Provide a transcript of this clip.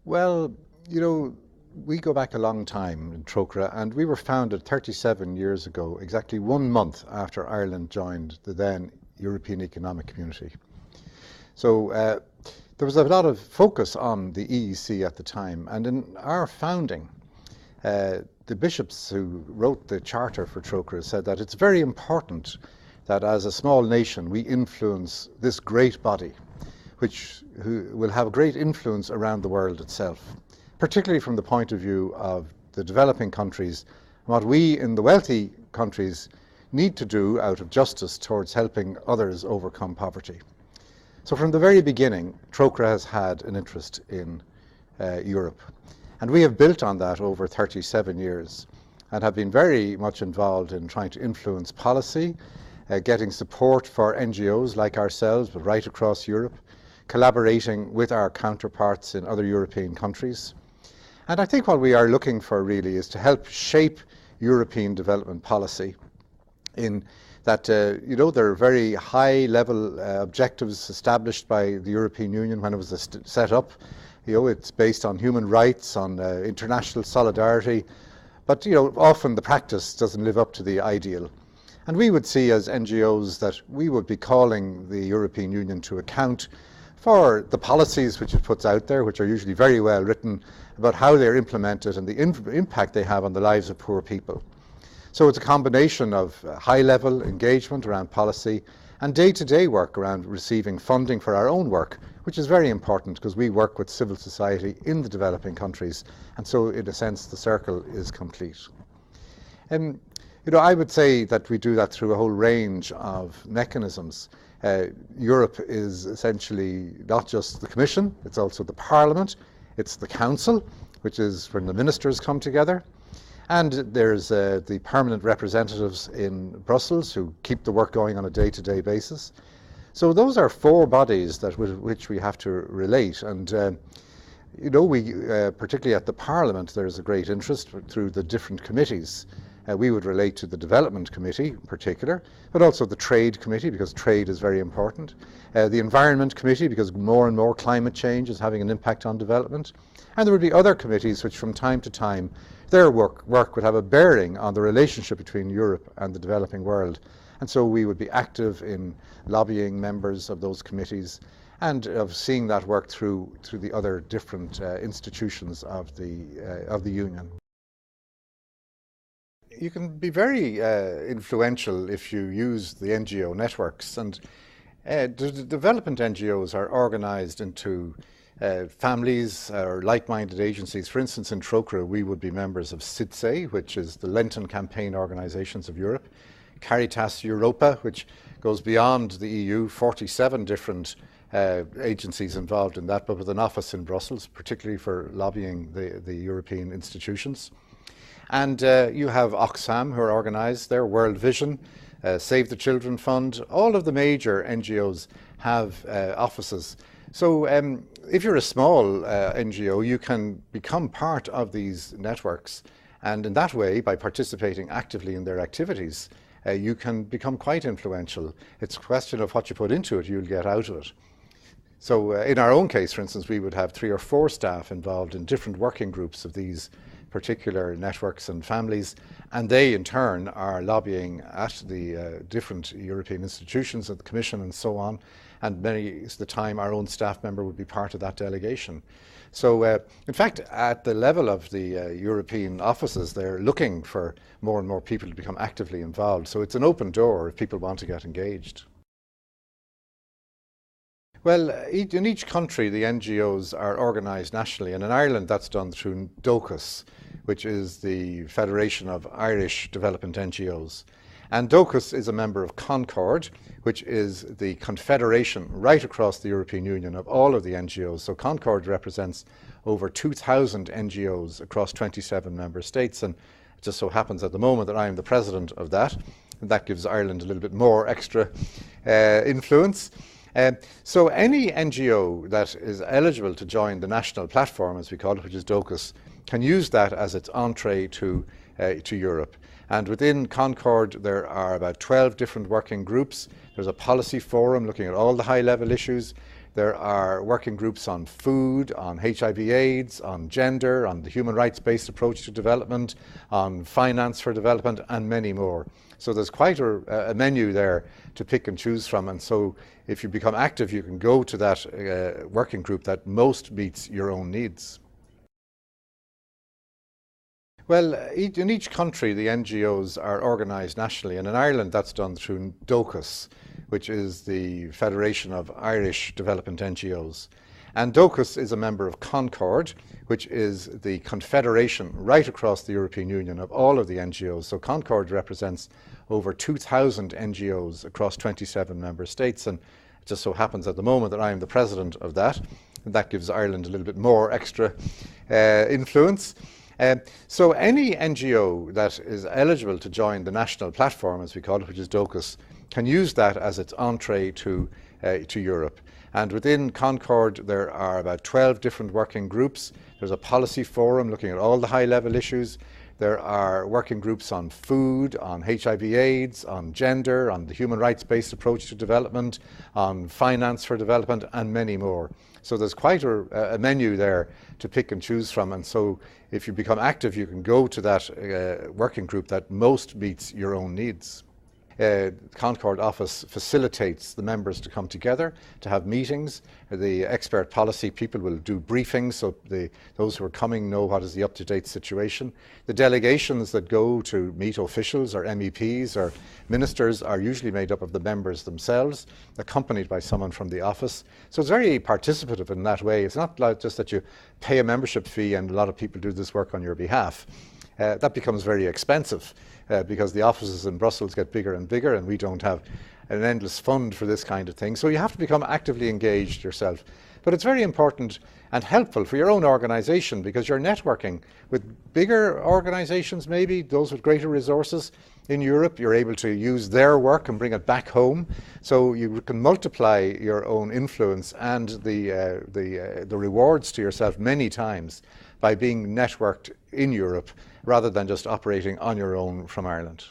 Well, you know, we go back a long time in Trócaire, and we were founded 37 years ago, exactly 1 month after Ireland joined the then European Economic Community. So there was a lot of focus on the EEC at the time, and in our founding, the bishops who wrote the charter for Trócaire said that it's very important that as a small nation we influence this great body, who will have great influence around the world itself, particularly from the point of view of the developing countries, what we in the wealthy countries need to do out of justice towards helping others overcome poverty. So from the very beginning, Trócaire has had an interest in Europe. And we have built on that over 37 years and have been very much involved in trying to influence policy, getting support for NGOs like ourselves, but right across Europe, collaborating with our counterparts in other European countries. And I think what we are looking for really is to help shape European development policy in that, there are very high level objectives established by the European Union when it was set up. It's based on human rights, on international solidarity, but often the practice doesn't live up to the ideal. And we would see as NGOs that we would be calling the European Union to account for the policies which it puts out there, which are usually very well written, about how they're implemented and the impact they have on the lives of poor people. So it's a combination of high-level engagement around policy and day-to-day work around receiving funding for our own work, which is very important because we work with civil society in the developing countries, and so in a sense the circle is complete. I would say that we do that through a whole range of mechanisms. Europe is essentially not just the Commission, it's also the Parliament, it's the Council, which is when the ministers come together, and there's the permanent representatives in Brussels who keep the work going on a day-to-day basis. So those are four bodies that with which we have to relate, and we particularly at the Parliament there's a great interest through the different committees. We would relate to the Development Committee in particular, but also the Trade Committee because trade is very important, the Environment Committee because more and more climate change is having an impact on development, and there would be other committees which from time to time their work would have a bearing on the relationship between Europe and the developing world. And so we would be active in lobbying members of those committees and of seeing that work through the other different institutions of the Union. You can be very influential if you use the NGO networks, and the development NGOs are organised into families or like-minded agencies. For instance, in Trócaire we would be members of CIDSE, which is the Lenten Campaign Organisations of Europe, Caritas Europa, which goes beyond the EU, 47 different agencies involved in that, but with an office in Brussels, particularly for lobbying the European institutions. And you have Oxfam, who are organised there, World Vision, Save the Children Fund. All of the major NGOs have offices. So if you're a small NGO, you can become part of these networks, and in that way, by participating actively in their activities, you can become quite influential. It's a question of what you put into it, you'll get out of it. So in our own case, for instance, we would have 3 or 4 staff involved in different working groups of these particular networks and families, and they in turn are lobbying at the different European institutions at the Commission and so on, and many of the time our own staff member would be part of that delegation. So in fact at the level of the European offices they're looking for more and more people to become actively involved, so it's an open door if people want to get engaged. Well, in each country the NGOs are organised nationally, and in Ireland that's done through DOCUS, which is the Federation of Irish Development NGOs. And DOCUS is a member of CONCORD, which is the confederation right across the European Union of all of the NGOs. So CONCORD represents over 2,000 NGOs across 27 member states, and it just so happens at the moment that I am the president of that, and that gives Ireland a little bit more extra influence. So any NGO that is eligible to join the national platform, as we call it, which is DOCUS, can use that as its entree to Europe. And within CONCORD there are about 12 different working groups. There's a policy forum looking at all the high-level issues. There are working groups on food, on HIV/AIDS, on gender, on the human rights-based approach to development, on finance for development, and many more. So there's quite a menu there to pick and choose from, and so if you become active, you can go to that working group that most meets your own needs. Well, in each country, the NGOs are organised nationally, and in Ireland that's done through DOCUS, which is the Federation of Irish Development NGOs. And DOCUS is a member of CONCORD, which is the confederation right across the European Union of all of the NGOs. So CONCORD represents over 2,000 NGOs across 27 member states, and it just so happens at the moment that I am the president of that, and that gives Ireland a little bit more extra influence. So any NGO that is eligible to join the national platform, as we call it, which is DOCUS, can use that as its entree to Europe. And within CONCORD there are about 12 different working groups. There's a policy forum looking at all the high-level issues. There are working groups on food, on HIV/AIDS, on gender, on the human rights-based approach to development, on finance for development, and many more. So there's quite a menu there to pick and choose from, and so if you become active, you can go to that working group that most meets your own needs. CONCORD office facilitates the members to come together, to have meetings. The expert policy people will do briefings so those who are coming know what is the up-to-date situation. The delegations that go to meet officials or MEPs or ministers are usually made up of the members themselves, accompanied by someone from the office. So it's very participative in that way. It's not like just that you pay a membership fee and a lot of people do this work on your behalf. That becomes very expensive because the offices in Brussels get bigger and bigger, and we don't have an endless fund for this kind of thing. So you have to become actively engaged yourself. But it's very important and helpful for your own organisation because you're networking with bigger organisations, maybe those with greater resources in Europe. You're able to use their work and bring it back home, so you can multiply your own influence and the rewards to yourself many times by being networked in Europe rather than just operating on your own from Ireland.